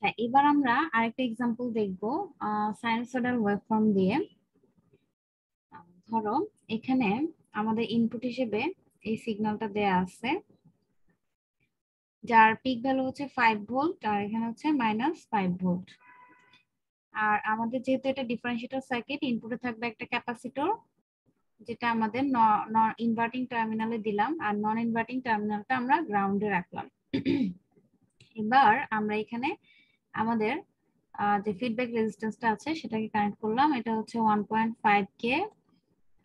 হ্যাঁ, এবার আমরা আরেকটা এক্সাম্পল দেখবো সাইনোসয়েডাল ওয়েভফর্ম দিয়ে। ধরো এখানে আমাদের ইনপুট হিসেবে এই সিগন্যালটা দেয়া আছে, যার পিক ভ্যালু হচ্ছে 5 ভোল্ট আর এখানে হচ্ছে -5 ভোল্ট। আর আমাদের যেহেতু এটা ডিফারেন্সিয়েটর সার্কিট, ইনপুটে থাকবে একটা ক্যাপাসিটর, যেটা আমাদের ইনভার্টিং টার্মিনালে দিলাম, আর নন ইনভার্টিং টার্মিনালটা আমরা গ্রাউন্ডে রাখলাম। এবার আমরা এখানে আমাদের যে ফিডব্যাক রেজিস্ট্যান্সটা আছে সেটাকে কানেক্ট করলাম। এটা হচ্ছে 1.5K,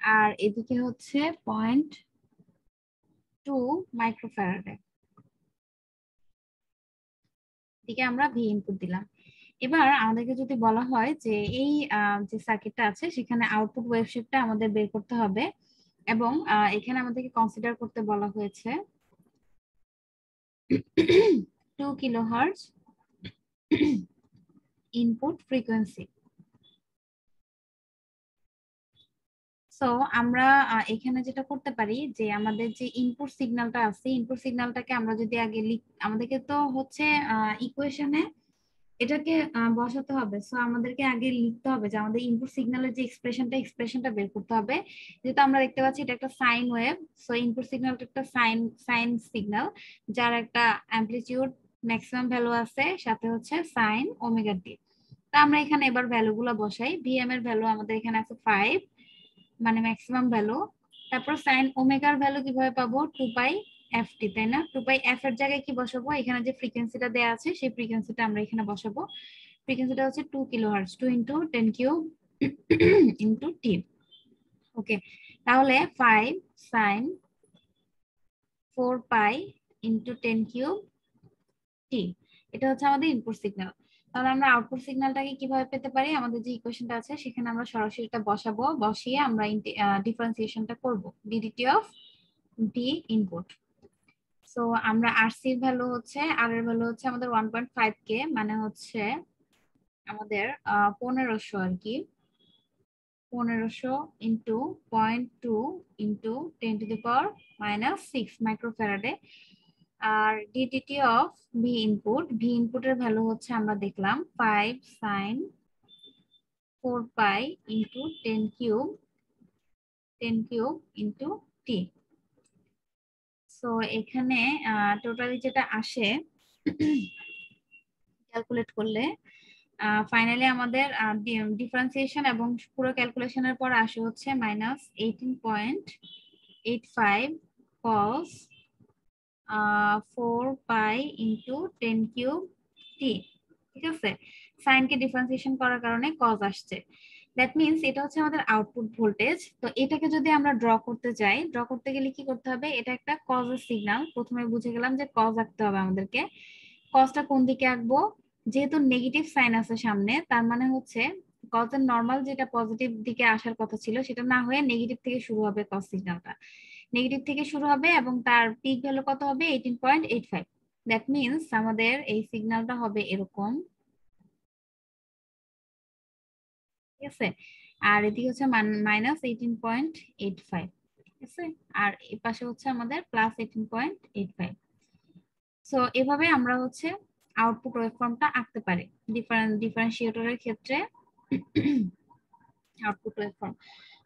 আর এদিকে হচ্ছে 0.2 মাইক্রোফ্যারাডে। এদিকে আমরা ভি ইনপুট দিলাম। এবার আমাদেরকে যদি বলা হয় যে এই যে সার্কিটটা আছে সেখানে আউটপুট ওয়েভ শেপটা আমাদের বের করতে হবে, এবং এখানে আমাদেরকে কনসিডার করতে বলা হয়েছে 2 কিলোহার্টজ ইনপুট ফ্রিকোয়েন্সি। সো আমরা এখানে যেটা করতে পারি যে আমাদের যে ইনপুট সিগন্যালটা আছে, ইনপুট সিগন্যালটাকে আমরা যদি আগে আমাদেরকে তো হচ্ছে ইকুয়েশনে এটাকে বসাতে হবে। সো আমাদেরকে আগে লিখতে হবে যে আমাদের ইনপুট সিগন্যালের যে এক্সপ্রেশনটা বের করতে হবে। যেহেতু আমরা দেখতে পাচ্ছি এটা একটা সাইন ওয়েভ, সো ইনপুট সিগন্যালটা একটা সাইন সিগন্যাল, যার একটা অ্যামপ্লিটিউড ম্যাক্সিমাম ভ্যালু আছে, সাথে হচ্ছে সাইন ওমেগা টি। তো আমরা এখানে এবার ভ্যালুগুলো বসাই। ভিএম এর ভ্যালু আমাদের এখানে আছে 5, মানে ম্যাক্সিমাম ভ্যালু। তারপর সাইন ওমেগার ভ্যালু কিভাবে পাবো? 2 পাই এফ টি, তাই না? 2 পাই এফ এর জায়গায় কি বসাবো? এখানে যে ফ্রিকোয়েন্সিটা দেওয়া আছে সেই ফ্রিকোয়েন্সিটা আমরা এখানে বসাবো। ফ্রিকোয়েন্সিটা হচ্ছে 2 কিলোহার্টজ, 2 ইন্টু 10 কিউব ইন্টু টি। ওকে, তাহলে 5 সাইন 4 পাই ইন্টু 10 কিউব টি, এটা হচ্ছে আমাদের ইনপুট সিগন্যাল। তাহলে আমরা আউটপুট সিগন্যালটাকে কিভাবে পেতে পারি? আমাদের যে ইকুয়েশনটা আছে সেখানে আমরা সরাসরি এটা বসাবো, বসিয়ে আমরা ডিফারেন্সিয়েশনটা করব, DDT of D input. So আমরা আরসি এর ভ্যালু হচ্ছে, আর এর ভ্যালু হচ্ছে আমাদের 1.5K, মানে হচ্ছে আমাদের 1500 আর কি, 1500 ইন্টু 0.2 ইন্টু 10⁻⁻6 মাইক্রোফ্যারাডে। আর ডিডিটি অফ ভি ইনপুটের ভ্যালু হচ্ছে আমরা দেখলাম 5 sine 4 pi into 10 cube into T. So এখানে টোটালি যেটা আসে ক্যালকুলেট করলে ফাইনালি আমাদের ডিফারেন্সিয়েশন এবং পুরো ক্যালকুলেশনের পর আসে হচ্ছে -18.85 cos 4 পাই ইন্টু 10 কিউব টি। ঠিক আছে, সাইনকে ডিফারেন্সিয়েশন করার কারণে কজ আসছে। দ্যাট মিনস এটা হচ্ছে আমাদের আউটপুট ভোল্টেজ। তো এটাকে যদি আমরা ড্র করতে চাই, ড্র করতে গেলে কি করতে হবে? এটা একটা কজের সিগন্যাল, প্রথমে বুঝে গেলাম যে কজ আঁকতে হবে আমাদেরকে। কজটা কোন দিকে আঁকবো? যেহেতু নেগেটিভ সাইন আছে সামনে, তার মানে হচ্ছে কজের নর্মাল যেটা পজিটিভ দিকে আসার কথা ছিল সেটা না হয়ে নেগেটিভ থেকে শুরু হবে। কজ সিগন্যালটা নেগেটিভ থেকে শুরু হবে এবং তার পিক ভ্যালু কত হবে? 18.85। দ্যাট মিনস আমাদের এই সিগন্যালটা হবে এরকম, ঠিক আছে? আর এদিকে হচ্ছে -18.85, ঠিক আছে? আর এই পাশে হচ্ছে আমাদের +18.85। সো এভাবে আমরা হচ্ছে আউটপুট ওয়েভফর্মটা আঁকতে পারি ডিফারেন্সিয়েটরের ক্ষেত্রে। আউটপুট ওয়েভফর্ম,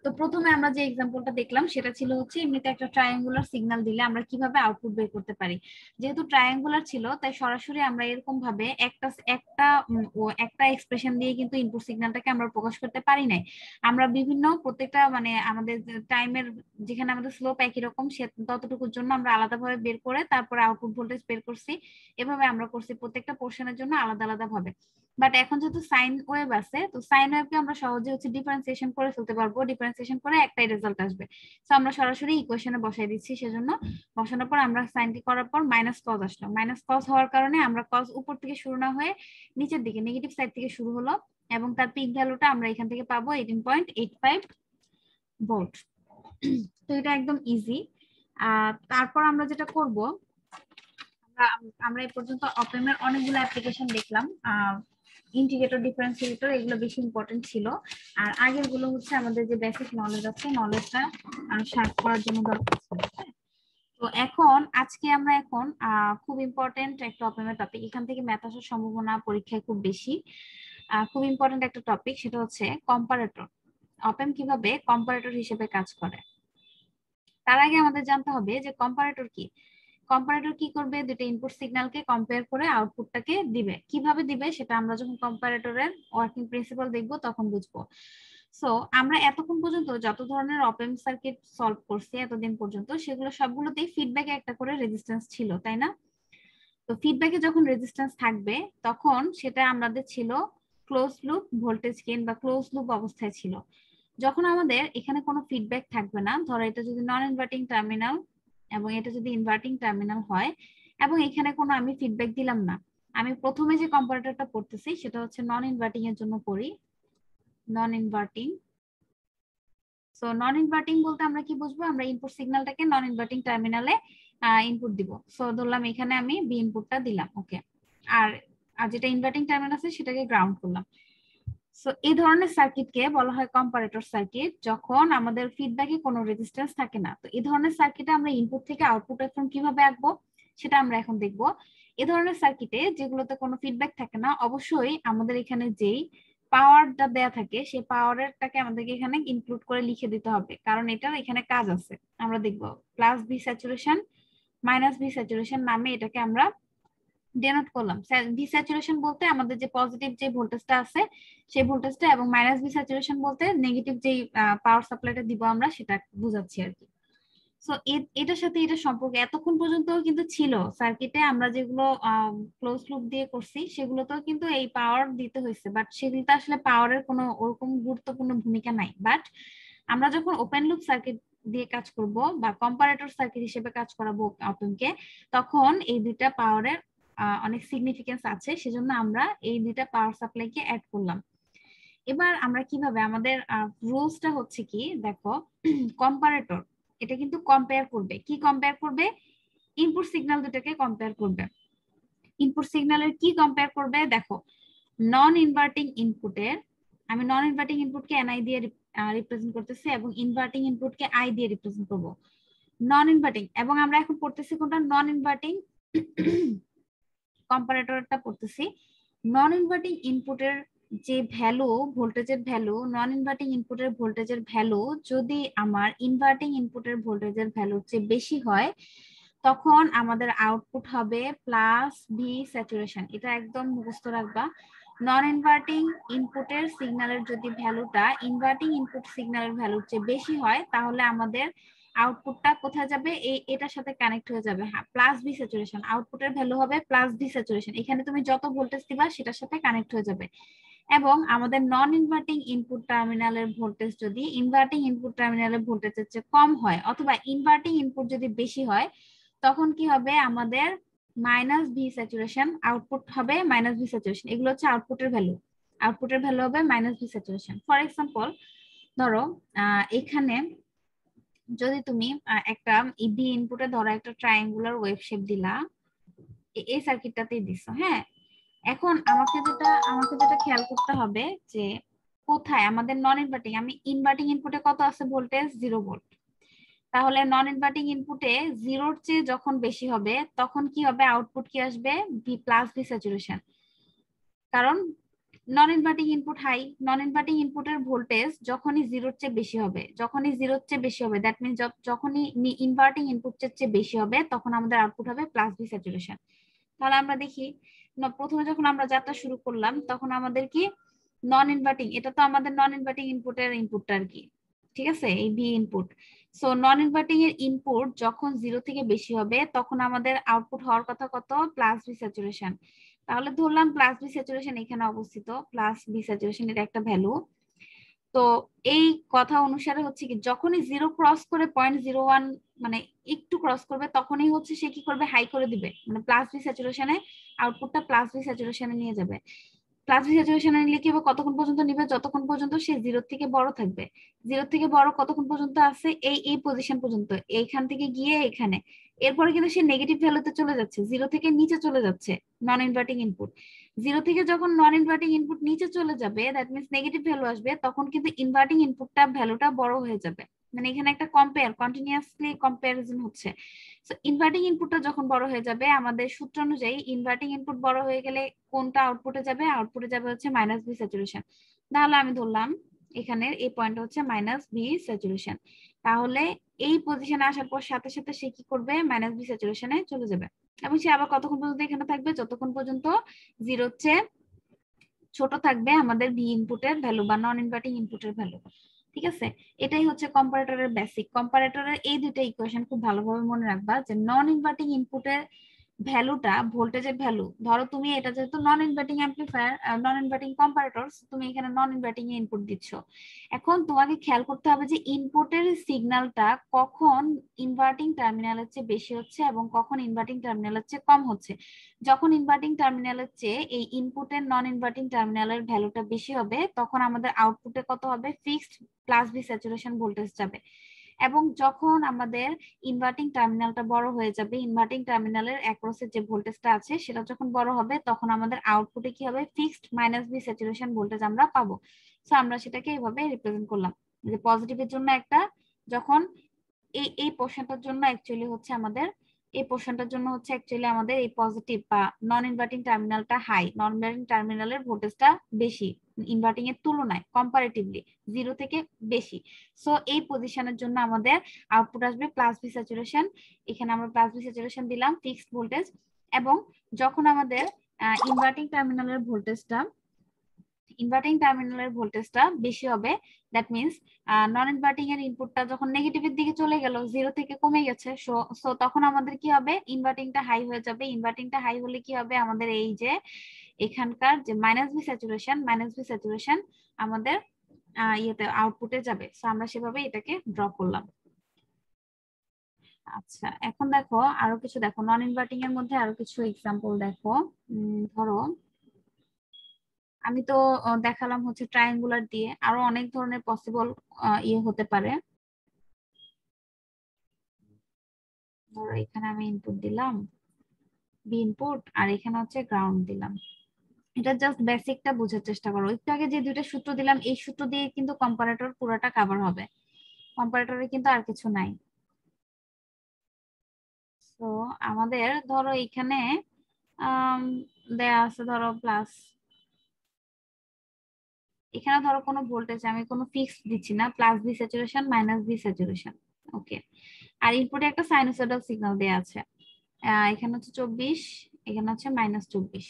তো প্রথমে আমরা যে এক্সাম্পলটা দেখলাম সেটা ছিল হচ্ছে এমনিতে একটা ট্রায়াঙ্গুলার সিগন্যাল দিলে আমরা কিভাবে আউটপুট বের করতে পারি। যেহেতু ট্রায়াঙ্গুলার ছিল তাই সরাসরি আমরা এরকম ভাবে একটা এক্সপ্রেশন দিয়ে কিন্তু ইনপুট সিগন্যালটাকে আমরা প্রকাশ করতে পারি নাই। আমরা বিভিন্ন প্রত্যেকটা মানে আমাদের টাইমের যেখানে আমাদের স্লোপ একই রকম সে ততটুকুর জন্য আমরা আলাদাভাবে বের করে তারপরে আউটপুট ভোল্টেজ বের করছি। এভাবে আমরা করছি প্রত্যেকটা পোর্শনের জন্য আলাদা আলাদা ভাবে। বাট এখন যেহেতু সাইন ওয়েভ আছে, তো সাইন ওয়েভকে আমরা সহজে হচ্ছে ডিফারেন্সিয়েশন করে ফেলতে পারবো, ডিফারেন্সিয়েশন করে একটাই রেজাল্ট আসবে। তো আমরা সরাসরি ইকুয়েশনে বসাই দিচ্ছি, সেজন্য বসানোর পর আমরা সাইনটি করার পর মাইনাস কজ আসলো। মাইনাস কজ হওয়ার কারণে আমরা কজ উপর থেকে শুরু না হয়ে নিচের দিকে নেগেটিভ সাইড থেকে শুরু হলো, এবং তার পিক ভ্যালুটা আমরা এখান থেকে পাবো 18.85 ভোল্ট। তো এটা একদম ইজি। তারপর আমরা যেটা করব, আমরা এই পর্যন্ত অপএমের অনেকগুলো অ্যাপ্লিকেশন দেখলাম। ইন্টিগ্রেটর, ডিফারেন্সিয়েটর, এগুলো বেশি ইম্পর্টেন্ট ছিল। আর আগের গুলো হচ্ছে আমাদের যে বেসিক নলেজ আছে, নলেজটা শার্প করার জন্য দরকার ছিল। তো তো এখন আজকে আমরা এখন খুব ইম্পর্টেন্ট একটা অপেমের টপিক, এখান থেকে ম্যাথ আসার সম্ভাবনা পরীক্ষায় খুব বেশি। খুব ইম্পর্টেন্ট একটা টপিক, সেটা হচ্ছে কম্পারেটর। অপেম কিভাবে কম্পারেটর হিসেবে কাজ করে। তার আগে আমাদের জানতে হবে যে কম্পারেটর কি। কম্পারেটর কি করবে, দুটো ইনপুট সিগন্যালকে কম্পেয়ার করে আউটপুটটাকে দিবে। কিভাবে দিবে সেটা আমরা যখন কম্পারেটরের ওয়ার্কিং প্রিন্সিপাল দেখবো তখন বুঝবো। সো আমরা এতক্ষণ পর্যন্ত যত ধরনের অপেম সার্কিট সলভ করছি এতদিন পর্যন্ত, সেগুলো সবগুলোতেই ফিডব্যাকে একটা করে রেজিস্ট্যান্স ছিল, তাই না? তো ফিডব্যাকে যখন রেজিস্ট্যান্স থাকবে তখন সেটা আমাদের ছিল ক্লোজ লুপ ভোল্টেজ গেইন বা ক্লোজ লুপ অবস্থায় ছিল। যখন আমাদের এখানে কোনো ফিডব্যাক থাকবে না, ধরো এটা যদি নন ইনভার্টিং টার্মিনাল এবং এটা যদি ইনভার্টিং টার্মিনাল হয় এবং এখানে কোনো আমি ফিডব্যাক দিলাম না, আমি প্রথমে যে কম্পারেটরটা পড়তেছি সেটা হচ্ছে নন ইনভার্টিং এর জন্য পড়ি, নন ইনভার্টিং। সো নন ইনভার্টিং বলতে আমরা কি বুঝবো, আমরা ইনপুট সিগন্যালটাকে নন ইনভার্টিং টার্মিনালে ইনপুট দিব। সো ধরলাম এখানে আমি বি ইনপুটটা দিলাম, ওকে। আর আর যেটা ইনভার্টিং টার্মিনাল আছে সেটাকে গ্রাউন্ড করলাম। সো এই ধরনের সার্কিটকে বলা হয় কম্পারেটর সার্কিট, যখন আমাদের ফিডব্যাকে কোনো রেজিস্ট্যান্স থাকে না। তো এই ধরনের সার্কিটে আমরা ইনপুট থেকে আউটপুট এখন কিভাবে আঁকবো সেটা আমরা এখন দেখবো। এই ধরনের সার্কিটে যেগুলোতে কোনো ফিডব্যাক থাকে না, অবশ্যই আমাদের এখানে যেই পাওয়ারটা দেয়া থাকে সেই পাওয়ারটাকে আমাদেরকে এখানে ইনক্লুড করে লিখে দিতে হবে, কারণ এটার এখানে কাজ আছে। আমরা দেখবো plus V saturation minus V saturation নামে এটাকে আমরা ডেনোট করলাম। ভি স্যাচুরেশন বলতে আমাদের যে পজিটিভ যে ভোল্টেজটা আছে সেই ভোল্টেজটা, এবং মাইনাস ভি স্যাচুরেশন বলতে নেগেটিভ যে পাওয়ার সাপ্লাইটা দিব আমরা সেটা বুঝাচ্ছি আর কি। সো এটার সাথে এটা সম্পর্কে এতক্ষণ পর্যন্ত কিন্তু ছিল সার্কিটে, আমরা যেগুলো ক্লোজ লুপ দিয়ে করছি সেগুলোতেও কিন্তু এই পাওয়ার দিতে হয়েছে, বাট সেগুলোতে আসলে পাওয়ারের কোনো ওরকম গুরুত্বপূর্ণ ভূমিকা নাই। বাট আমরা যখন ওপেন লুপ সার্কিট দিয়ে কাজ করব বা কম্পারেটর সার্কিট হিসেবে কাজ করাবো অপেমকে, তখন এই দুইটা পাওয়ারের অনেক সিগনিফিকেন্স আছে, সেজন্য আমরা এই দুইটা পাওয়ার সাপ্লাইকে অ্যাড করলাম। এবার আমরা কিভাবে আমাদের রুলসটা হচ্ছে কি দেখো, কম্পারেটর এটা কিন্তু কম্পেয়ার করবে। কি কম্পেয়ার করবে? ইনপুট সিগন্যাল দুটাকে কম্পেয়ার করবে। ইনপুট সিগন্যালের কি কম্পেয়ার করবে দেখো, নন ইনভার্টিং ইনপুটের, আমি নন ইনভার্টিং ইনপুটকে এনআই দিয়ে রিপ্রেজেন্ট করতেছি এবং ইনভার্টিং ইনপুটকে আই দিয়ে রিপ্রেজেন্ট করব। নন ইনভার্টিং, এবং আমরা এখন পড়তেছি কোনটা, নন ইনভার্টিং কম্পারেটরটা পড়তেছি। নন ইনভার্টিং ইনপুটের যে ভ্যালু, ভোল্টেজের ভ্যালু, নন ইনভার্টিং ইনপুটের ভোল্টেজের ভ্যালু যদি আমার ইনভার্টিং ইনপুটের ভোল্টেজের ভ্যালুর চেয়ে বেশি হয়, তখন আমাদের আউটপুট হবে প্লাস ভি স্যাচুরেশন। এটা একদম মুখস্থ রাখবা। নন ইনভার্টিং ইনপুটের সিগন্যালের যদি ভ্যালুটা ইনভার্টিং ইনপুট সিগন্যালের ভ্যালুর চেয়ে বেশি হয়, তাহলে আমাদের আউটপুটটা কোথায় যাবে, এটার সাথে কানেক্ট হয়ে যাবে। হ্যাঁ, প্লাস ভি স্যাচুরেশন, আউটপুটের ভ্যালু হবে প্লাস ভি স্যাচুরেশন। এখানে তুমি যত ভোল্টেজ দিবা সেটার সাথে কানেক্ট হয়ে যাবে। এবং আমাদের নন ইনভার্টিং ইনপুট টার্মিনালের ভোল্টেজ যদি ইনভার্টিং ইনপুট টার্মিনালের ভোল্টেজের চেয়ে কম হয়, অথবা ইনভার্টিং ইনপুট যদি বেশি হয়, তখন কি হবে, আমাদের মাইনাস ভি স্যাচুরেশন, আউটপুট হবে মাইনাস ভি স্যাচুরেশন। এগুলো হচ্ছে আউটপুটের ভ্যালু। আউটপুটের ভ্যালু হবে minus V saturation. For example, ধরো এখানে যদি তুমি একটা ভি ইনপুটে ধরো একটা ট্রায়াঙ্গুলার ওয়েভ শেপ দিলা, এই সার্কিটটাতেই দিছো, হ্যাঁ। এখন আমাকে যেটা খেয়াল করতে হবে যে কোথায় আমাদের নন ইনভার্টিং, আমি ইনভার্টিং ইনপুটে কত আছে ভোল্টেজ, 0 ভোল্ট। তাহলে নন ইনভার্টিং ইনপুটে 0-র চেয়ে যখন বেশি হবে তখন কি হবে, আউটপুট কি আসবে, ভি প্লাস ভি স্যাচুরেশন। কারণ নন ইনভার্টিং ইনপুট হাই, নন ইনভার্টিং ইনপুটের ভোল্টেজ যখনই 0-র চেয়ে বেশি হবে, যখনই 0-র চেয়ে বেশি হবে, দ্যাট মিনস যখনই ইনভার্টিং ইনপুটের চেয়ে বেশি হবে তখন আমাদের আউটপুট হবে প্লাস ভি স্যাচুরেশন। তাহলে আমরা দেখি, প্রথমে যখন আমরা যাত্রা শুরু করলাম তখন আমাদের কি নন ইনভার্টিং, এটা তো আমাদের নন ইনভার্টিং ইনপুটের ইনপুটটা আর কি, ঠিক আছে, এই ভি ইনপুট। সো নন ইনভার্টিং এর ইনপুট যখন 0 থেকে বেশি হবে তখন আমাদের আউটপুট হওয়ার কথা কত, প্লাস ভি স্যাচুরেশন। তাহলে ধরলাম প্লাস বি স্যাচুরেশন এখানে অবস্থিত, প্লাস বি স্যাচুরেশন এর একটা ভ্যালু। তো এই কথা অনুসারে হচ্ছে কি, যখনই 0 ক্রস করে 0.01 মানে একটু ক্রস করবে তখনই হচ্ছে সে কি করবে, হাই করে দিবে, মানে প্লাস বি স্যাচুরেশনে আউটপুটটা প্লাস বি স্যাচুরেশনে নিয়ে যাবে। প্লাস বি স্যাচুরেশনে নিলে কি হবে, কতক্ষণ পর্যন্ত নিবে, যতক্ষণ পর্যন্ত সে 0 থেকে বড় থাকবে। 0 থেকে বড় কতক্ষণ পর্যন্ত আছে, এই পজিশন পর্যন্ত, এইখান থেকে গিয়ে এখানে। এরপরে কিন্তু সে নেগেটিভ ভ্যালুতে চলে যাচ্ছে, 0 থেকে নিচে চলে যাচ্ছে নন ইনভার্টিং ইনপুট। 0 থেকে যখন নন ইনভার্টিং ইনপুট নিচে চলে যাবে, দ্যাট মিনস নেগেটিভ ভ্যালু আসবে, তখন কিন্তু ইনভার্টিং ইনপুটটা ভ্যালুটা বড় হয়ে যাবে। মানে এখানে একটা কন্টিনিউয়াসলি কম্পারিজন হচ্ছে। সো ইনভার্টিং ইনপুটটা যখন বড় হয়ে যাবে, আমাদের সূত্র অনুযায়ী ইনভার্টিং ইনপুট বড় হয়ে গেলে কোনটা আউটপুটে যাবে? আউটপুটে যাবে হচ্ছে মাইনাস বি স্যাচুরেশন। তাহলে আমি ধরলাম এখানে এই পয়েন্ট হচ্ছে মাইনাস বি স্যাচুরেশন। তাহলে এই পজিশনে আসার পর সাথে সাথে সে কি করবে? মাইনাস বি স্যাচুরেশনে চলে যাবে। এবং সে আবার কতক্ষণ পর্যন্ত এখানে থাকবে? যতক্ষণ পর্যন্ত জিরোর চেয়ে ছোট থাকবে আমাদের ভি ইনপুটের ভ্যালু বা নন ইনভার্টিং ইনপুটের ভ্যালু। ঠিক আছে, এটাই হচ্ছে কম্পারেটরের বেসিক। কম্পারেটরের এই দুইটা ইকুয়েশন খুব ভালোভাবে মনে রাখবা, যে নন ইনভার্টিং ইনপুটের ভ্যালুটা ভোল্টেজের ভ্যালু, ধরো তুমি এটা যেহেতু নন ইনভার্টিং অ্যাম্পলিফায়ার, নন ইনভার্টিং কম্পারেটর, তুমি এখানে নন ইনভার্টিং এ ইনপুট দিচ্ছ। এখন তোমাকে খেয়াল করতে হবে যে ইনপুটের সিগন্যালটা কখন ইনভার্টিং টার্মিনালের চেয়ে বেশি হচ্ছে এবং কখন ইনভার্টিং টার্মিনালের চেয়ে কম হচ্ছে। যখন ইনভার্টিং টার্মিনালের চেয়ে এই ইনপুটের নন ইনভার্টিং টার্মিনালের ভ্যালুটা বেশি হবে, তখন আমাদের আউটপুটে কত হবে? Fixed plus V saturation voltage যাবে। এবং যখন আমাদের ইনভার্টিং টার্মিনালটা বড় হয়ে যাবে, ইনভার্টিং টার্মিনালের অ্যাক্রসে যে ভোল্টেজটা আছে সেটা যখন বড় হবে, তখন আমাদের আউটপুটে কি হবে? Fixed minus V saturation voltage আমরা পাবো। সো আমরা সেটাকে এইভাবে রিপ্রেজেন্ট করলাম, যে পজিটিভের জন্য একটা, যখন এই পোর্শনটার জন্য অ্যাকচুয়ালি হচ্ছে আমাদের, এই পোর্শনটার জন্য হচ্ছে অ্যাকচুয়ালি আমাদের এই পজিটিভ বা নন ইনভার্টিং টার্মিনালটা হাই, নন ইনভার্টিং টার্মিনালের ভোল্টেজটা বেশি ইনভার্টিং এর তুলনায় কম্পারেটিভলি জিরো থেকে বেশি। সো এই পজিশনের জন্য আমাদের আউটপুট আসবে প্লাস বি স্যাচুরেশন। এখানে আমরা প্লাস বি স্যাচুরেশন দিলাম, ফিক্সড ভোল্টেজ। এবং যখন আমাদের ইনভার্টিং টার্মিনালের ভোল্টেজটা বেশি হবে, দ্যাট মিনস নন ইনভার্টিং এর ইনপুটটা যখন নেগেটিভের দিকে চলে গেল, জিরো থেকে কমে গেছে, সো তখন আমাদের কি হবে? ইনভার্টিংটা হাই হয়ে যাবে। ইনভার্টিংটা হাই হলে কি হবে? আমাদের এই যে এখানকার যে মাইনাস বি স্যাচুরেশন আমাদের ইয়েতে আউটপুটে যাবে। সো আমরা সেভাবে এটাকে ড্র করলাম। আচ্ছা, এখন দেখো আরো কিছু, দেখো নন ইনভার্টিং এর মধ্যে আরো কিছু এক্সাম্পল দেখো। ধরো আমি তো দেখালাম হচ্ছে ট্রায়াঙ্গুলার দিয়ে, আরো অনেক ধরনের পসিবল ইয়ে হতে পারে। ধরো এখানে আমি ইনপুট দিলাম বি ইনপুট, আর এখানে হচ্ছে গ্রাউন্ড দিলাম। এটা জাস্ট বেসিকটা বোঝার চেষ্টা করো। একটু আগে যে দুইটা সূত্র দিলাম, এই সূত্র দিয়ে কিন্তু কম্পারেটর পুরোটা কভার হবে, কম্পারেটরে কিন্তু আর কিছু নাই। তো আমাদের ধরো এখানে দেয়া আছে ধরো প্লাস, এখানে ধরো কোনো ভোল্টেজ আমি কোনো ফিক্স দিচ্ছি না, plus V saturation minus V saturation. Okay, আর ইনপুটে একটা সাইনোসয়েডাল সিগন্যাল দেয়া আছে। এখানে হচ্ছে 24, এখানে হচ্ছে -24।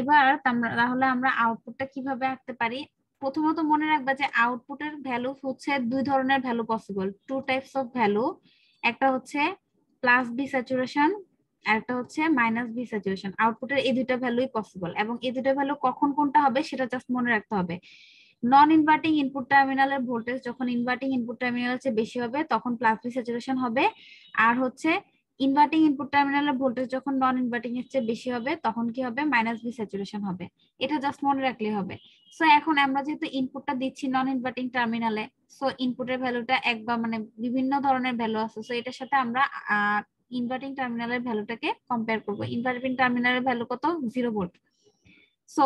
এবার তাহলে আমরা আউটপুটটা কিভাবে আঁকতে পারি? প্রথমত মনে রাখবা যে আউটপুটের ভ্যালু হচ্ছে দুই ধরনের value possible, two types of value. একটা হচ্ছে প্লাস বি স্যাচুরেশন, আর একটা হচ্ছে মাইনাস বি স্যাচুরেশন। আউটপুটের এই দুইটা ভ্যালুই পসিবল, এবং এই দুইটা ভ্যালু কখন কোনটা হবে সেটা জাস্ট মনে রাখতে হবে। নন ইনভার্টিং ইনপুট টার্মিনালের ভোল্টেজ যখন ইনভার্টিং ইনপুট টার্মিনালের চেয়ে বেশি হবে, তখন প্লাস বি স্যাচুরেশন হবে। আর হচ্ছে ইনভার্টিং ইনপুট টার্মিনালের ভোল্টেজ যখন নন ইনভার্টিং এর চেয়ে বেশি হবে, তখন কি হবে? মাইনাস বি স্যাচুরেশন হবে। এটা জাস্ট মনে রাখলেই হবে। সো এখন আমরা যেহেতু ইনপুটটা দিচ্ছি নন ইনভার্টিং টার্মিনালে, সো ইনপুটের ভ্যালুটা এক বা মানে বিভিন্ন ধরনের ভ্যালু আছে, সো এটার সাথে আমরা ইনভার্টিং টার্মিনালের ভ্যালুটাকে কম্পেয়ার করবো। ইনভার্টিং টার্মিনালের ভ্যালু কত? 0 ভোল্ট। সো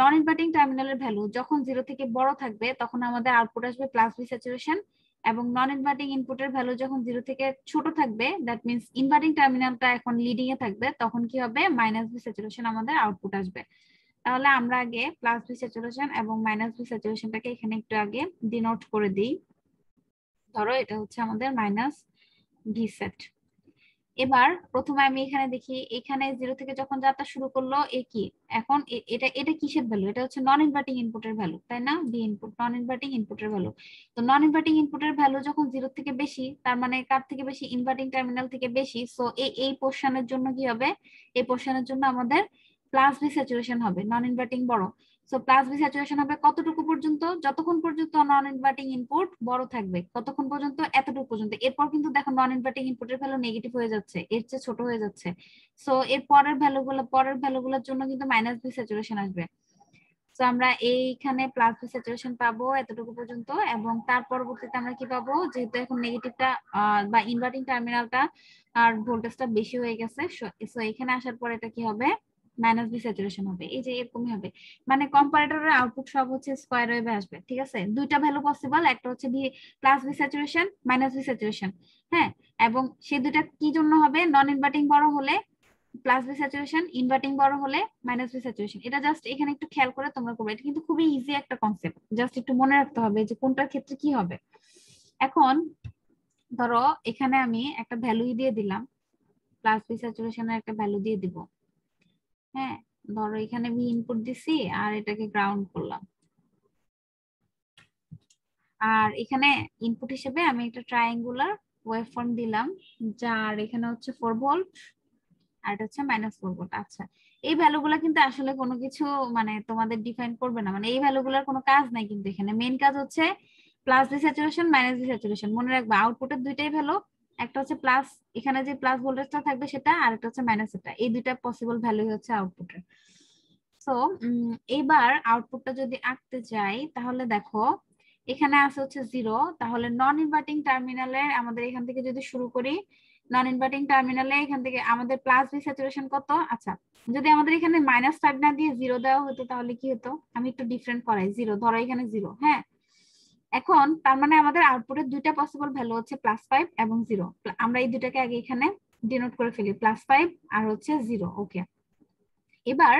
নন ইনভার্টিং টার্মিনালের ভ্যালু যখন জিরো থেকে বড় থাকবে, তখন আমাদের আউটপুট আসবে প্লাস বি স্যাচুরেশন। এবং নন ইনভার্টিং ইনপুটের ভ্যালু যখন জিরো থেকে ছোট থাকবে, দ্যাট মিনস ইনভার্টিং টার্মিনালটা এখন লিডিং এ থাকবে, তখন কি হবে? মাইনাস বি স্যাচুরেশন আমাদের আউটপুট আসবে। তাহলে আমরা আগে প্লাস বি স্যাচুরেশন এবং মাইনাস বি স্যাচুরেশনটাকে এখানে একটু আগে ডিনোট করে দিই। ধরো এটা হচ্ছে আমাদের মাইনাস ভি সেট। এবার প্রথমে আমি এখানে দেখি, এখানে জিরো থেকে যখন যাত্রা শুরু করলো এ কি, এখন এটা এটা কিসের ভ্যালু? এটা হচ্ছে নন ইনভার্টিং ইনপুটের ভ্যালু, তাই না? বি ইনপুট, নন ইনভার্টিং ইনপুটের ভ্যালু। তো নন ইনভার্টিং ইনপুটের ভ্যালু যখন জিরো থেকে বেশি, তার মানে কার থেকে বেশি? ইনভার্টিং টার্মিনাল থেকে বেশি। সো এই পোর্শনের জন্য কি হবে? এই পোর্শনের জন্য আমাদের প্লাস বি স্যাচুরেশন হবে, নন ইনভার্টিং বড়। সো প্লাস বি স্যাচুরেশন হবে কতটুকু পর্যন্ত? যতক্ষণ পর্যন্ত নন ইনভার্টিং ইনপুট বড় থাকবে, কতক্ষণ পর্যন্ত? এতটুকু পর্যন্ত। এরপর কিন্তু দেখো নন ইনভার্টিং ইনপুটের ভ্যালু নেগেটিভ হয়ে যাচ্ছে, এর চেয়ে ছোট হয়ে যাচ্ছে। সো এর পরের ভ্যালুগুলোর জন্য কিন্তু মাইনাস বি স্যাচুরেশন আসবে। সো আমরা এইখানে প্লাস বি স্যাচুরেশন পাবো এতটুকু পর্যন্ত, এবং তার পরবর্তীতে আমরা কি পাবো? যেহেতু এখন নেগেটিভটা বা ইনভার্টিং টার্মিনালটা আর ভোল্টেজটা বেশি হয়ে গেছে, সো এখানে আসার পর এটা কি হবে? মাইনাস ভি স্যাচুরেশন হবে, এই যে এরকমই হবে। মানে কম্পারেটরের আউটপুট সব হচ্ছে স্কয়ার ওয়েভে আসবে, ঠিক আছে? দুইটা ভ্যালু পসিবল, একটা হচ্ছে V plus V saturation, minus V saturation. হ্যাঁ, এবং সেই দুইটা কি জন্য হবে? নন ইনভার্টিং বড় হলে প্লাস ভি স্যাচুরেশন, ইনভার্টিং বড় হলে মাইনাস ভি স্যাচুরেশন। এটা জাস্ট এখানে একটু খেয়াল করে তোমরা করবে, এটা কিন্তু খুবই ইজি একটা কনসেপ্ট, জাস্ট একটু মনে রাখতে হবে যে কোনটার ক্ষেত্রে কি হবে। এখন ধরো এখানে আমি একটা ভ্যালু দিয়ে দিলাম, প্লাস ভি স্যাচুরেশনের একটা ভ্যালু দিয়ে দিব। হ্যাঁ, ধরো এখানে আমি ইনপুট দিছি আর এটাকে গ্রাউন্ড করলাম, আর এখানে ইনপুট হিসেবে আমি একটা ট্রায়াঙ্গুলার ওয়েভফর্ম দিলাম, যার এখানে হচ্ছে 4 ভোল্ট আর এটা হচ্ছে -4 ভোল্ট। আচ্ছা, এই ভ্যালুগুলো কিন্তু আসলে কোনো কিছু মানে তোমাদের ডিফাইন করবে না, মানে এই ভ্যালুগুলোর কোনো কাজ নাই, কিন্তু এখানে মেইন কাজ হচ্ছে plus D saturation, minus D saturation. মনে রাখবা আউটপুটের দুইটাই ভ্যালু, একটা হচ্ছে প্লাস, এখানে যে প্লাস ভোল্টেজটা থাকবে সেটা, আর একটা হচ্ছে মাইনাস এটা, এই দুইটা পসিবল ভ্যালু হচ্ছে আউটপুটের। সো এইবার আউটপুটটা যদি আঁকতে যাই তাহলে দেখো এখানে আছে হচ্ছে 0, তাহলে নন ইনভার্টিং টার্মিনালে আমাদের এখান থেকে যদি শুরু করি, নন ইনভার্টিং টার্মিনালে এখান থেকে আমাদের প্লাস ভি স্যাচুরেশন কত? আচ্ছা, যদি আমাদের এখানে -5 না দিয়ে 0 দেওয়া হতো তাহলে কি হতো? আমি একটু ডিফারেন্ট করাই, 0 ধরো এখানে 0। হ্যাঁ, এখন তার মানে আমাদের আউটপুটের দুইটা পসিবল ভ্যালু হচ্ছে +5 এবং 0। আমরা এই দুটাকে আগে এখানে ডিনোট করে ফেলি, +5 আর হচ্ছে 0। ওকে, এবার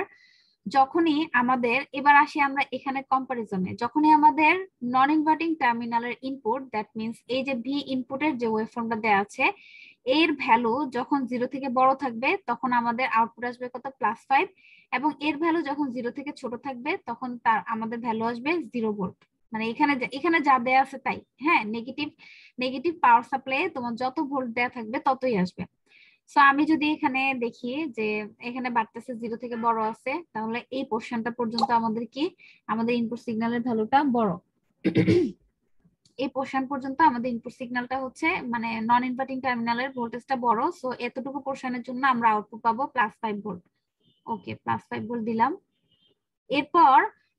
যখনই আমাদের, এবার আসি আমরা এখানে কম্পারিজনে, যখনই আমাদের নন ইনভার্টিং টার্মিনালের ইনপুট, দ্যাট মিন্স এই যে ভি ইনপুটের যে ওয়েভফর্মটা দেওয়া আছে, এর ভ্যালু যখন 0 থেকে বড় থাকবে তখন আমাদের আউটপুট আসবে কত? +5। এবং এর ভ্যালু যখন 0 থেকে ছোট থাকবে তখন তার আমাদের ভ্যালু আসবে 0 ভোল্ট। মানে এখানে এখানে যা দেয়া আছে তাই। হ্যাঁ, নেগেটিভ নেগেটিভ পাওয়ার সাপ্লাই তোমার যত ভোল্ট দেয়া থাকবে ততই আসবে। সো আমি যদি এখানে দেখি যে এখানে বাড়তেছে 0 থেকে বড় আছে, তাহলে এই পোর্শনটা পর্যন্ত আমাদের কি, আমাদের ইনপুট সিগন্যালের ভ্যালুটা বড়। এই পোর্শন পর্যন্ত আমাদের ইনপুট সিগন্যালটা হচ্ছে মানে নন ইনভার্টিং টার্মিনালের ভোল্টেজটা বড়। সো এতটুকু পোর্শনের জন্য আমরা আউটপুট পাবো +5 ভোল্ট। ওকে, +5 ভোল্ট দিলাম। এরপর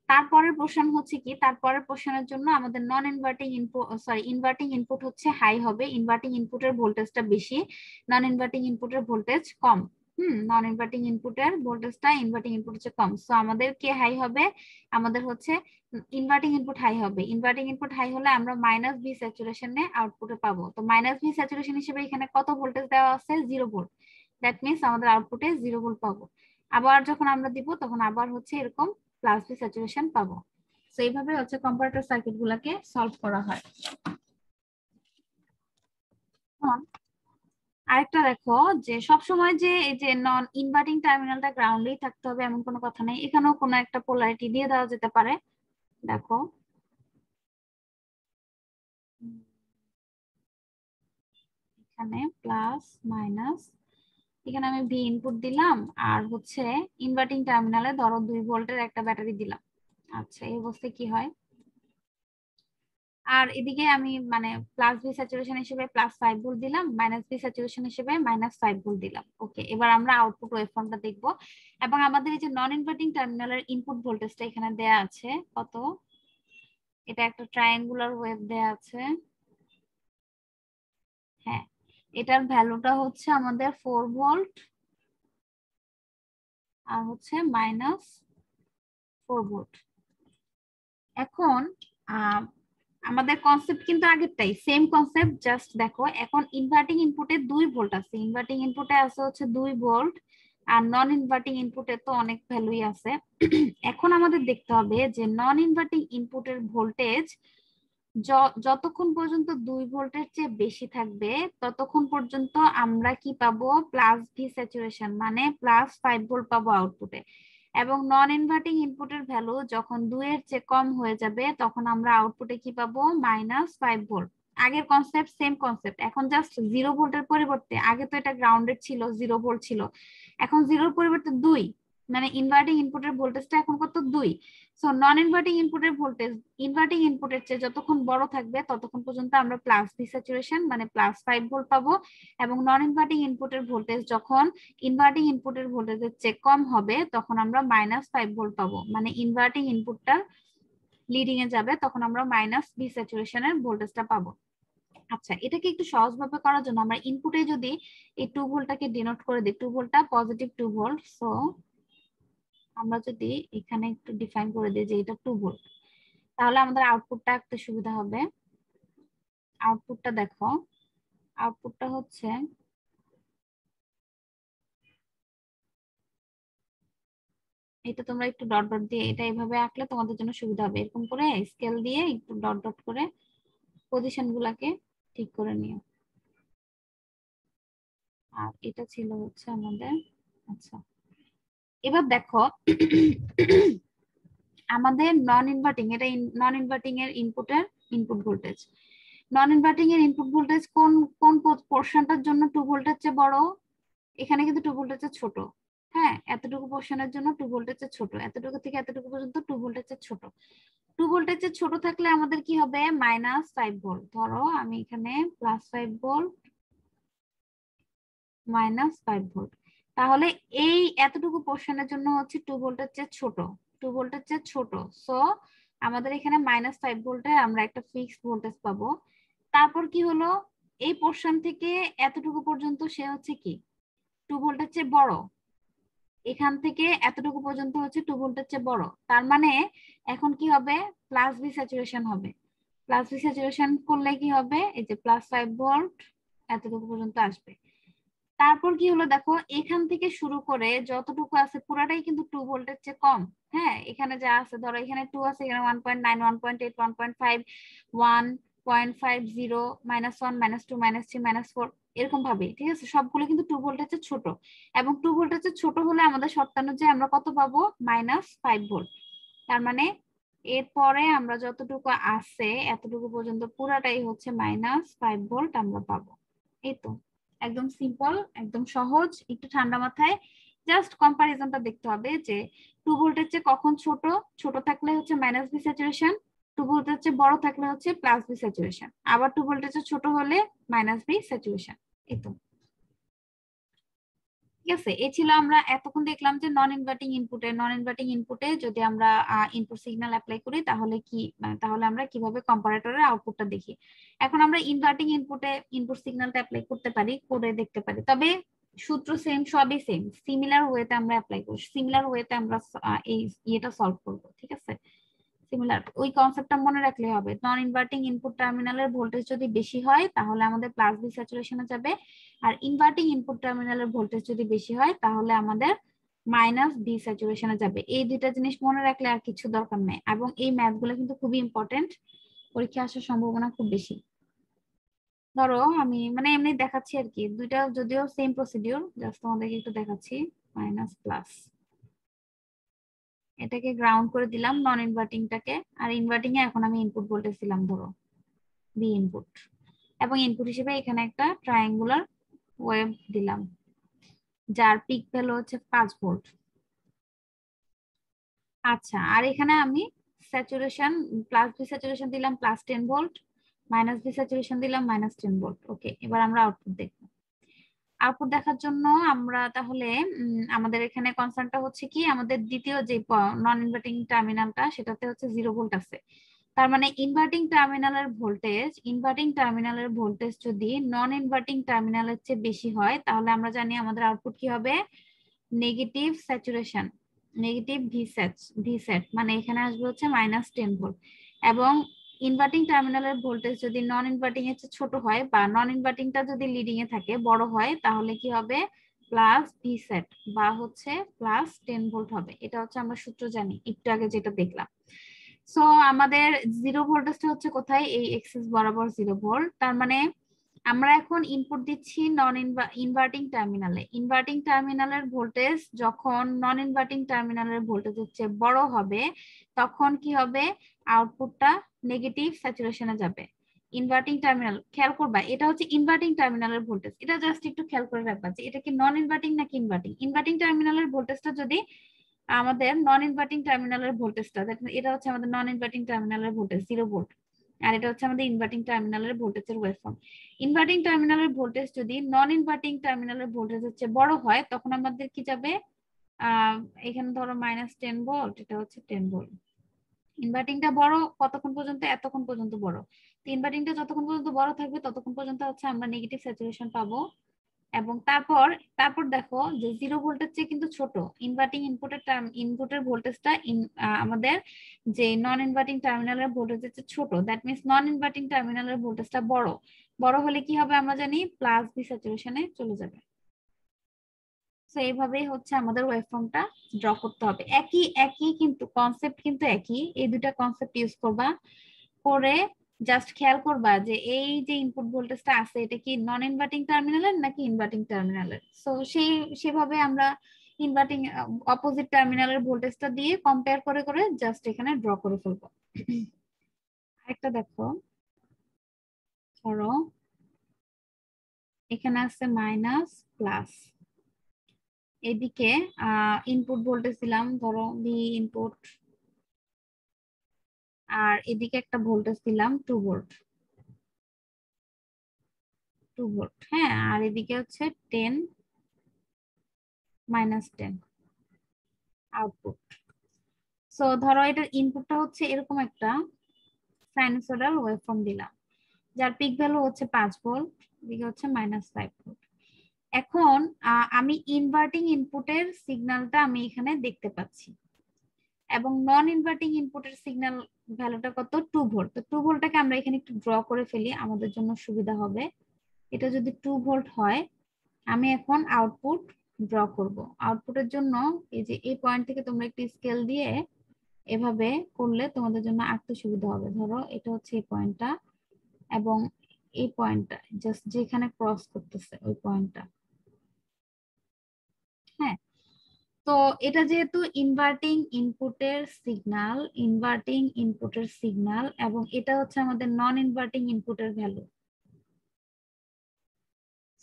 তারপরের পোর্শন হচ্ছে কি, তারপরের পোর্শনের জন্য আমাদের non inverting input, sorry inverting input হচ্ছে হাই হবে, ইনভার্টিং ইনপুটের ভোল্টেজটা বেশি, নন ইনভার্টিং ইনপুটের ভোল্টেজ কম। নন ইনভার্টিং ইনপুটের ভোল্টেজটা ইনভার্টিং ইনপুট হচ্ছে কম। সো আমাদের কে হাই হবে? আমাদের হচ্ছে ইনভার্টিং ইনপুট হাই হবে। ইনভার্টিং ইনপুট হাই হলে আমরা মাইনাস ভি স্যাচুরেশনে আউটপুটে পাবো। তো মাইনাস ভি স্যাচুরেশন হিসেবে এখানে কত ভোল্টেজ দেওয়া আছে? 0 ভোল্ট। দ্যাট মিন্স আমাদের আউটপুটে 0 ভোল্ট পাবো। আবার যখন আমরা দিব তখন আবার হচ্ছে এরকম প্লাস ভি স্যাচুরেশন পাবো। তো এইভাবে হচ্ছে কম্পারেটর সার্কিট গুলাকে সলভ করা হয়। আরেকটা দেখো যে সবসময় যে এই যে নন ইনভার্টিং টার্মিনালটা গ্রাউন্ডেই থাকতে হবে এমন কোনো কথা নেই, এখানেও কোনো একটা পোলারিটি দিয়ে দেওয়া যেতে পারে। দেখো এখানে প্লাস মাইনাস, এখানে আমি ভি ইনপুট দিলাম আর হচ্ছে ইনভার্টিং টার্মিনালে ধরো 2 ভোল্টের একটা ব্যাটারি দিলাম। আচ্ছা, এই অবস্থায় কি হয়? আর এদিকে আমি মানে প্লাস ভি স্যাচুরেশন হিসেবে +5 ভোল্ট দিলাম, মাইনাস ভি স্যাচুরেশন হিসেবে -5 ভোল্ট দিলাম। ওকে, এবার আমরা আউটপুট ওয়েভফর্মটা দেখব। এবং আমাদের এই যে নন ইনভার্টিং টার্মিনালের ইনপুট ভোল্টেজটা এখানে দেয়া আছে কত? এটা একটা ট্রায়াঙ্গুলার ওয়েভ দেয়া আছে। হ্যাঁ, এটার ভ্যালুটা হচ্ছে আমাদের 4 ভোল্ট আর হচ্ছে -4 ভোল্ট। এখন আমাদের কনসেপ্ট কিন্তু আগেরটাই, সেম কনসেপ্ট, জাস্ট দেখো এখন ইনভার্টিং ইনপুটে 2 ভোল্ট আছে, ইনভার্টিং ইনপুটে আছে হচ্ছে 2 ভোল্ট, আর নন ইনভার্টিং ইনপুটে তো অনেক ভ্যালুই আছে। এখন আমাদের দেখতে হবে যে নন ইনভার্টিং ইনপুটের ভোল্টেজ যতক্ষণ পর্যন্ত 2 ভোল্টের চেয়ে বেশি থাকবে ততক্ষণ পর্যন্ত আমরা কি পাবো? প্লাস ভি স্যাচুরেশন, মানে +5 ভোল্ট পাবো আউটপুটে। এবং নন ইনভার্টিং ইনপুটের ভ্যালু যখন 2 এর চেয়ে কম হয়ে যাবে তখন আমরা আউটপুটে কি পাবো? -5 ভোল্ট। আগের কনসেপ্ট সেম কনসেপ্ট, এখন জাস্ট 0 ভোল্টের পরিবর্তে, আগে তো এটা গ্রাউন্ডেড ছিল, 0 ভোল্ট ছিল, এখন 0 পরিবর্তে 2, মানে ইনভার্টিং ইনপুটের ভোল্টেজটা এখন কত? 2। সো নন ইনভার্টিং ইনপুটের ভোল্টেজ ইনভার্টিং ইনপুটের চেয়ে যতক্ষণ বড় থাকবে ততক্ষণ পর্যন্ত আমরা প্লাস ভি স্যাচুরেশন মানে +5 ভোল্ট পাবো। এবং নন ইনভার্টিং ইনপুটের ভোল্টেজ যখন ইনভার্টিং ইনপুটের ভোল্টেজের চেয়ে কম হবে তখন আমরা -5 ভোল্ট পাবো, মানে ইনভার্টিং ইনপুটটা লিডিং এ যাবে, তখন আমরা মাইনাস ভি স্যাচুরেশনের ভোল্টেজটা পাবো। আচ্ছা, এটাকে একটু সহজভাবে করার জন্য আমরা ইনপুটে যদি এই 2 ভোল্টটাকে ডিনোট করে দিই, 2 ভোল্টটা পজিটিভ 2 ভোল্ট, সো আমরা যদি এখানে একটু ডিফাইন করে দিই যে এটা 2 ভোল্ট, তাহলে আমাদের আউটপুটটা একটা সুবিধা হবে। আউটপুটটা দেখো, আউটপুটটা হচ্ছে এটা, তোমরা একটু ডট ডট দিয়ে এটা এভাবে আঁকলে তোমাদের জন্য সুবিধা হবে। এরকম করে স্কেল দিয়ে একটু ডট ডট করে পজিশন গুলাকে ঠিক করে নিও। আর এটা ছিল হচ্ছে আমাদের, আচ্ছা এবার দেখো আমাদের নন ইনভার্টিং, এটা নন ইনভার্টিং এর ইনপুট ভোল্টেজ। নন ইনভার্টিং এর ইনপুট ভোল্টেজ কোন কোন পোর্শনটার জন্য 2 ভোল্টের চেয়ে বড়? এখানে কিন্তু 2 ভোল্টের চেয়ে ছোট। হ্যাঁ, এতটুকু পোর্শনের জন্য 2 ভোল্টের চেয়ে ছোট, এতটুকু থেকে এতটুকু পর্যন্ত 2 ভোল্টের চেয়ে ছোট। 2 ভোল্টের চেয়ে ছোট থাকলে আমাদের কি হবে? -5 ভোল্ট। ধরো আমি এখানে +5 ভোল্ট, -5 ভোল্ট। তাহলে এই এতটুকু পোর্শনের জন্য হচ্ছে 2 ভোল্টের চেয়ে ছোট, 2 ভোল্টের চেয়ে ছোট। সো আমাদের এখানে -5 ভোল্টের আমরা একটা ফিক্সড ভোল্টেজ পাবো। তারপর কি হলো, এই পোর্শন থেকে এতটুকু পর্যন্ত সে হচ্ছে কি 2 ভোল্টের চেয়ে বড়, এখান থেকে এতটুকু পর্যন্ত হচ্ছে 2 ভোল্টের চেয়ে বড়। তার মানে এখন কি হবে? প্লাস ভি স্যাচুরেশন হবে। প্লাস ভি স্যাচুরেশন করলে কি হবে? এই যে +5 ভোল্ট এতটুকু পর্যন্ত আসবে। তারপর কি হলো দেখো, এখান থেকে শুরু করে যতটুকু আছে পুরাটাই কিন্তু 2 ভোল্টের চেয়ে কম। হ্যাঁ, এখানে যা আছে, ধরো এখানে 2 আছে, এখানে 1.9, 1.8, 1.5, 1.50, -1, -2, -3, -4, এরকম ভাবে, ঠিক আছে? সবগুলো কিন্তু 2 ভোল্টের চেয়ে ছোট। এবং 2 ভোল্টের চেয়ে ছোট হলে আমাদের শর্তানুযায়ী আমরা কত পাবো? -5 ভোল্ট। তার মানে এরপরে আমরা যতটুকু আছে এতটুকু পর্যন্ত পুরাটাই হচ্ছে -5 ভোল্ট আমরা পাবো। এই তো, একদম সিম্পল, একদম সহজ। একটু ঠান্ডা মাথায় জাস্ট কম্পারিজনটা দেখতে হবে যে 2 ভোল্টের চেয়ে কখন ছোট, ছোট থাকলে হচ্ছে -ভি স্যাচুরেশন, 2 ভোল্টের চেয়ে বড় থাকলে হচ্ছে +ভি স্যাচুরেশন, আবার 2 ভোল্টের চেয়ে ছোট হলে -ভি স্যাচুরেশন। এই তো, ঠিক আছে? এই ছিল, আমরা এতক্ষণ দেখলাম যে নন ইনভার্টিং ইনপুটে যদি আমরা ইনপুট সিগন্যাল অ্যাপ্লাই করি তাহলে কি, মানে তাহলে আমরা কিভাবে কম্পারেটরের আউটপুটটা দেখি। এখন আমরা ইনভার্টিং ইনপুটে ইনপুট সিগন্যালটা অ্যাপ্লাই করতে পারি, করে দেখতে পারি। তবে সূত্র সেম, সবই সেম, সিমিলার ওয়েতে আমরা অ্যাপ্লাই করি, সিমিলার ওয়েতে আমরা এই ইয়েটা সলভ করবো, ঠিক আছে? সিমিলার ওই কনসেপ্টটা মনে রাখলে হবে। নন ইনভার্টিং ইনপুট টার্মিনালের ভোল্টেজ যদি বেশি হয় তাহলে আমাদের প্লাস ভি স্যাচুরেশনে যাবে, আর ইনভার্টিং ইনপুট টার্মিনালের ভোল্টেজ যদি বেশি হয় তাহলে আমাদের -ভি স্যাচুরেশনে যাবে। এই দুইটা জিনিস মনে রাখলে আর কিছু দরকার নেই। এবং এই ম্যাথ গুলো কিন্তু খুবই ইম্পর্টেন্ট, পরীক্ষা আসার সম্ভাবনা খুব বেশি। ধরো আমি মানে এমনি দেখাচ্ছি আর কি, দুইটা যদিও সেম প্রসিডিউর, জাস্ট তোমাদেরকে একটু দেখাচ্ছি। মাইনাস প্লাস, এটাকে গ্রাউন্ড করে দিলাম নন ইনভার্টিংটাকে, আর ইনভার্টিং এ এখন আমি ইনপুট ভোল্টেজ দিলাম ধরো বি ইনপুট, এবং ইনপুট হিসেবে এখানে একটা ট্রায়াঙ্গুলার ওয়েভ দিলাম যার পিক ভ্যালু হচ্ছে 5 ভোল্ট। আচ্ছা, আর এখানে আমি স্যাচুরেশন, প্লাস ভি স্যাচুরেশন দিলাম +10 ভোল্ট, মাইনাস ভি স্যাচুরেশন দিলাম -10 ভোল্ট। ওকে, এবার আমরা আউটপুট দেখব। আউটপুট দেখার জন্য আমরা তাহলে আমাদের এখানে কনসার্নটা হচ্ছে কি, আমাদের দ্বিতীয় যে নন ইনভার্টিং টার্মিনালটা সেটাতে হচ্ছে 0 ভোল্ট আছে। তার মানে ইনভার্টিং টার্মিনালের ভোল্টেজ যদি নন ইনভার্টিং টার্মিনালের চেয়ে বেশি হয় তাহলে আমরা জানি আমাদের আউটপুট কি হবে? Negative saturation, negative V set, মানে এখানে আসবে হচ্ছে -10 ভোল্ট। এবং ইনভার্টিং টার্মিনালের ভোল্টেজ যদি নন ইনভার্টিং এর চেয়ে ছোট হয় বা নন ইনভার্টিংটা যদি লিডিং এ থাকে, বড় হয়, তাহলে কি হবে? প্লাস ভি সেট বা হচ্ছে +10 ভোল্ট হবে। এটা হচ্ছে আমরা সূত্র জানি একটু আগে যেটা দেখলাম। সো আমাদের 0 ভোল্টেজটা হচ্ছে কোথায়? এই এক্সিস বরাবর 0 ভোল্ট। তার মানে আমরা এখন ইনপুট দিচ্ছি নন ইনভার্টিং টার্মিনালে। ইনভার্টিং টার্মিনালের ভোল্টেজ যখন নন ইনভার্টিং টার্মিনালের ভোল্টেজের চেয়ে বড় হবে তখন কি হবে? আউটপুটটা নেগেটিভ স্যাচুরেশনে যাবে। ইনভার্টিং টার্মিনাল, খেয়াল করবা এটা হচ্ছে ইনভার্টিং টার্মিনালের ভোল্টেজ, এটা জাস্ট একটু খেয়াল করে রাখবা যে এটা কি নন ইনভার্টিং নাকি ইনভার্টিং। ইনভার্টিং টার্মিনালের ভোল্টেজটা যদি আমাদের নন ইনভার্টিং টার্মিনালের ভোল্টেজটা, এটা হচ্ছে আমাদের নন ইনভার্টিং টার্মিনালের ভোল্টেজ 0 ভোল্ট, আর এটা হচ্ছে আমাদের ইনভার্টিং টার্মিনালের ভোল্টেজের ওয়েভফর্ম। ইনভার্টিং টার্মিনালের ভোল্টেজ যদি নন ইনভার্টিং টার্মিনালের ভোল্টেজ হচ্ছে বড় হয় তখন আমাদের কি যাবে? আহ এখানে ধরো -10 ভোল্ট, এটা হচ্ছে 10 ভোল্ট। ইনভার্টিংটা বড় কতক্ষণ পর্যন্ত? এতক্ষণ পর্যন্ত বড়। তো ইনভার্টিংটা যতক্ষণ পর্যন্ত বড় থাকবে ততক্ষণ পর্যন্ত হচ্ছে আমরা নেগেটিভ স্যাচুরেশন পাবো, এবং তারপর তারপর দেখো যে 0 ভোল্টের চেয়ে কিন্তু ছোট ইনভার্টিং ইনপুটের ভোল্টেজটা আমাদের যে নন ইনভার্টিং টার্মিনালের ভোল্টেজের চেয়ে ছোট, দ্যাট মিন্স নন ইনভার্টিং টার্মিনালের ভোল্টেজটা বড়। বড় হলে কি হবে আমরা জানি, প্লাস বি স্যাচুরেশনে চলে যাবে। তো এইভাবেই হচ্ছে আমাদের ওয়েভফর্মটা ড্র করতে হবে। একই একই কিন্তু কনসেপ্ট কিন্তু একই, এই দুটা কনসেপ্ট ইউজ করবা, করে জাস্ট খেয়াল করবা যে এই যে ইনপুট ভোল্টেজটা আছে এটা কি নন ইনভার্টিং টার্মিনালের নাকি ইনভার্টিং টার্মিনালের। সো সেভাবে আমরা ইনভার্টিং অপোজিট টার্মিনালের ভোল্টেজটা দিয়ে কম্পেয়ার করে করে জাস্ট এখানে ড্র করে ফেলবো। আরেকটা দেখো, ধরো এখানে আছে মাইনাস প্লাস, এদিকে ইনপুট ভোল্টেজ দিলাম ধরো ভি ইনপুট, আর এদিকে একটা ভোল্টেজ দিলাম 2 ভোল্ট, 2 ভোল্ট, হ্যাঁ, আর এদিকে হচ্ছে 10 মাইনাস 10 আউটপুট। সো ধরো এটার ইনপুটটা হচ্ছে এরকম একটা সাইনোসয়েডাল ওয়েভফর্ম দিলাম, যার পিক ভ্যালু হচ্ছে 5 ভোল্ট, এদিকে হচ্ছে মাইনাস 5 ভোল্ট। এখন আমি ইনভার্টিং ইনপুটের সিগন্যালটা আমি এখানে দেখতে পাচ্ছি, এবং নন ইনভার্টিং ইনপুটের সিগন্যাল ভ্যালুটা কত, 2 ভোল্ট। তো 2 ভোল্টটাকে আমরা এখানে একটু ড্র করে ফেলি, আমাদের জন্য সুবিধা হবে। এটা যদি 2 ভোল্ট হয়, আমি এখন আউটপুট ড্র করব। আউটপুটের জন্য এই যে এই পয়েন্ট থেকে তোমরা একটি স্কেল দিয়ে এভাবে করলে তোমাদের জন্য আঁকতে সুবিধা হবে। ধরো এটা হচ্ছে এই পয়েন্টটা, এবং এই পয়েন্টটা জাস্ট যেখানে ক্রস করতেছে ওই পয়েন্টটা, হ্যাঁ। তো এটা যেহেতু ইনভার্টিং ইনপুটের সিগন্যাল এবং এটা হচ্ছে আমাদের নন ইনভার্টিং ইনপুটের ভ্যালু।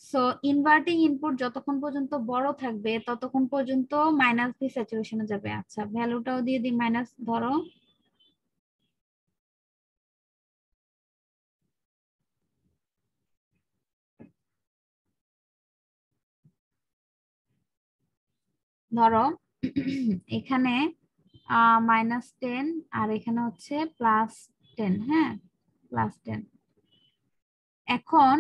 সো ইনভার্টিং ইনপুট যতক্ষণ পর্যন্ত বড় থাকবে ততক্ষণ পর্যন্ত মাইনাস বি স্যাচুরেশনে যাবে। আচ্ছা, ভ্যালুটাও দিয়ে দিই মাইনাস, ধরো ধরো এখানে -10 আর এখানে হচ্ছে +10, হ্যাঁ, +10। এখন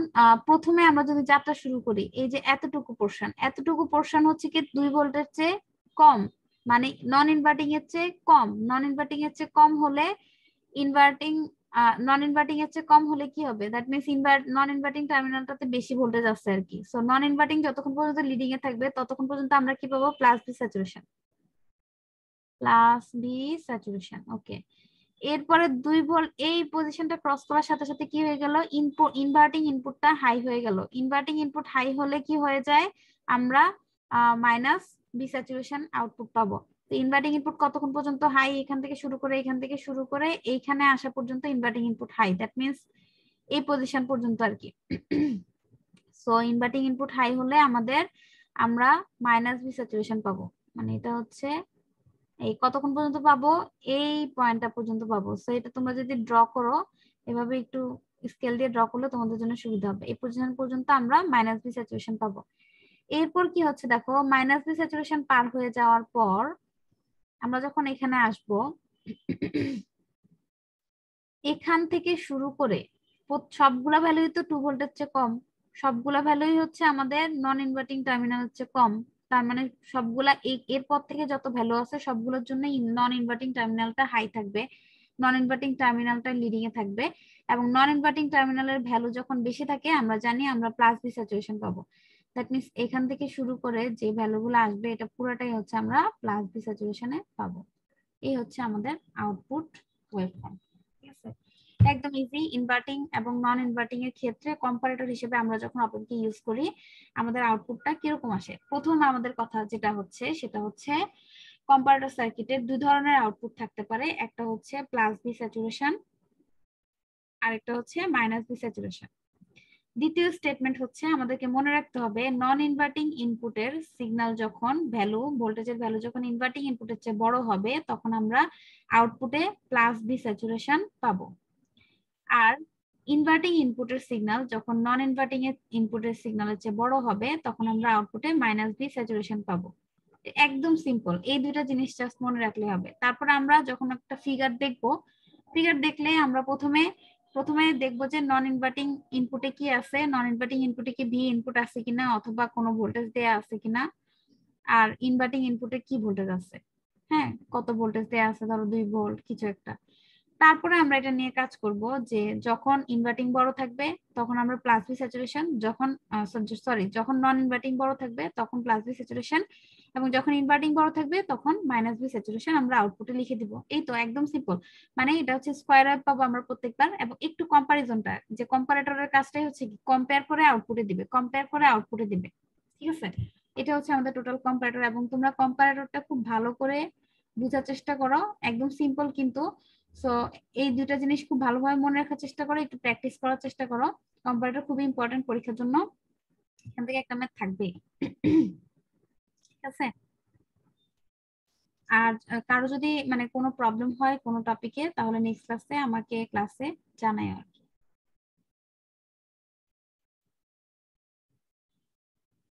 প্রথমে আমরা যদি যাত্রা শুরু করি, এই যে এতটুকু পোর্শন হচ্ছে কি 2 ভোল্টের চেয়ে কম, মানে নন ইনভার্টিং এর চেয়ে কম। নন ইনভার্টিং এর চেয়ে কম হলে ইনভার্টিং নন ইনভার্টিং এর চেয়ে কম হলে কি হবে, দ্যাট মিন্স নন ইনভার্টিং টার্মিনালটাতে বেশি ভোল্টেজ আছে আর কি। সো নন ইনভার্টিং যতক্ষণ পর্যন্ত লিডিং এ থাকবে ততক্ষণ পর্যন্ত আমরা কি পাবো, প্লাস বি স্যাচুরেশন, ওকে। এরপরে 2 ভোল্ট এই পজিশনটা ক্রস করার সাথে সাথে কি হয়ে গেল, ইনভার্টিং ইনপুটটা হাই হয়ে গেল। ইনভার্টিং ইনপুট হাই হলে কি হয়ে যায়, আমরা মাইনাস বি স্যাচুরেশন আউটপুট পাবো। তো ইনভার্টিং ইনপুট কতক্ষণ পর্যন্ত হাই, এখান থেকে শুরু করে এইখানে আসা পর্যন্ত inverting input high, that means এই পজিশন পর্যন্ত আর কি। সো ইনভার্টিং ইনপুট হাই হলে আমরা মাইনাস বি স্যাচুরেশন পাবো, মানে এটা হচ্ছে এই কতক্ষণ পর্যন্ত পাবো, এই পয়েন্টটা পর্যন্ত পাবো। সো এটা তোমরা যদি ড্র করো এভাবে একটু স্কেল দিয়ে ড্র করলে তোমাদের জন্য সুবিধা হবে। এই পজিশন পর্যন্ত আমরা মাইনাস বি স্যাচুরেশন পাবো। এরপর কি হচ্ছে দেখো, মাইনাস বি স্যাচুরেশন পার হয়ে যাওয়ার পর আমরা যখন এখানে আসব, এখান থেকে শুরু করে সবগুলা ভ্যালুই তো 2 ভোল্টের চেয়ে কম, সবগুলা ভ্যালুই হচ্ছে আমাদের নন ইনভার্টিং টার্মিনাল হচ্ছে কম। তার মানে সবগুলা এরপর থেকে যত ভ্যালু আছে সবগুলোর জন্য নন ইনভার্টিং টার্মিনালটা হাই থাকবে, নন ইনভার্টিং টার্মিনালটা লিডিং এ থাকবে। এবং নন ইনভার্টিং টার্মিনালের ভ্যালু যখন বেশি থাকে আমরা জানি আমরা প্লাস বি স্যাচুরেশন পাবো। দ্যাট মিন্স এখান থেকে শুরু করে যে ভ্যালুগুলো আসবে এটা পুরোটাই হচ্ছে আমরা প্লাস বি স্যাচুরেশনে পাবো। এই হচ্ছে আমাদের আউটপুট ওয়েভফর্ম। ঠিক আছে, একদম ইজি। ইনভার্টিং এবং নন ইনভার্টিং এর ক্ষেত্রে কম্পারেটর হিসেবে আমরা যখন অপারেটরকে ইউজ করি আমাদের আউটপুটটা কিরকম আসে। প্রথম আমাদের কথা যেটা হচ্ছে সেটা হচ্ছে কম্পারেটর সার্কিটের দুই ধরনের আউটপুট থাকতে পারে, একটা হচ্ছে প্লাস বি স্যাচুরেশন আর একটা হচ্ছে মাইনাস বি স্যাচুরেশন। দ্বিতীয় স্টেটমেন্ট হচ্ছে আমাদেরকে মনে রাখতে হবে নন ইনভার্টিং ইনপুটের সিগন্যাল যখন ভোল্টেজের ভ্যালু যখন ইনভার্টিং ইনপুটের চেয়ে বড় হবে তখন আমরা আউটপুটে প্লাস বি স্যাচুরেশন পাবো। আর ইনভার্টিং ইনপুটের সিগন্যাল যখন নন ইনভার্টিং ইনপুটের সিগন্যালের চেয়ে বড় হবে তখন আমরা আউটপুটে মাইনাস বি স্যাচুরেশন পাবো। একদম সিম্পল, এই দুইটা জিনিস জাস্ট মনে রাখলে হবে। তারপর আমরা যখন একটা ফিগার দেখবো, ফিগার দেখলে আমরা প্রথমে প্রথমে দেখবো যে নন ইনভার্টিং ইনপুটে কি আছে, নন ইনভার্টিং ইনপুটে কি ভি ইনপুট আছে কিনা অথবা কোনো ভোল্টেজ দেয়া আছে কিনা, আর ইনভার্টিং ইনপুটে কি ভোল্টেজ আছে, হ্যাঁ কত ভোল্টেজ দেয়া আছে, ধরো 2 ভোল্ট কিছু একটা। তারপরে আমরা এটা নিয়ে কাজ করব যে যখন ইনভার্টিং বড় থাকবে তখন আমরা প্লাস বি স্যাচুরেশন, যখন সরি যখন নন ইনভার্টিং বড় থাকবে তখন প্লাস বি স্যাচুরেশন, এবং যখন ইনভার্টিং বড় থাকবে তখন মাইনাস বি স্যাচুরেশন আমরা আউটপুটে লিখে দিব। এই তো একদম সিম্পল। মানে এটা হচ্ছে স্কোয়ার ওয়েভ পাবো আমরা প্রত্যেকবার, এবং একটু কম্পারিজনটা যে কম্পারেটরের কাজটাই হচ্ছে কি কম্পেয়ার করে আউটপুটে দিবে, কম্পেয়ার করে আউটপুটে দিবে, ঠিক আছে। এটা হচ্ছে আমাদের টোটাল কম্পারেটর, এবং তোমরা কম্পারেটরটা খুব ভালো করে বোঝার চেষ্টা করো, একদম সিম্পল কিন্তু। সো এই দুইটা জিনিস খুব ভালোভাবে মনে রাখার চেষ্টা করো, একটু প্র্যাকটিস করার চেষ্টা করো। কম্পারেটর খুবই ইম্পর্টেন্ট পরীক্ষার জন্য, এখান থেকে একটা ম্যাথ থাকবে, ঠিক আছে। আর কারো যদি মানে কোনো প্রবলেম হয় কোনো টপিকে, তাহলে নেক্সট ক্লাসে আমাকে ক্লাসে জানাই।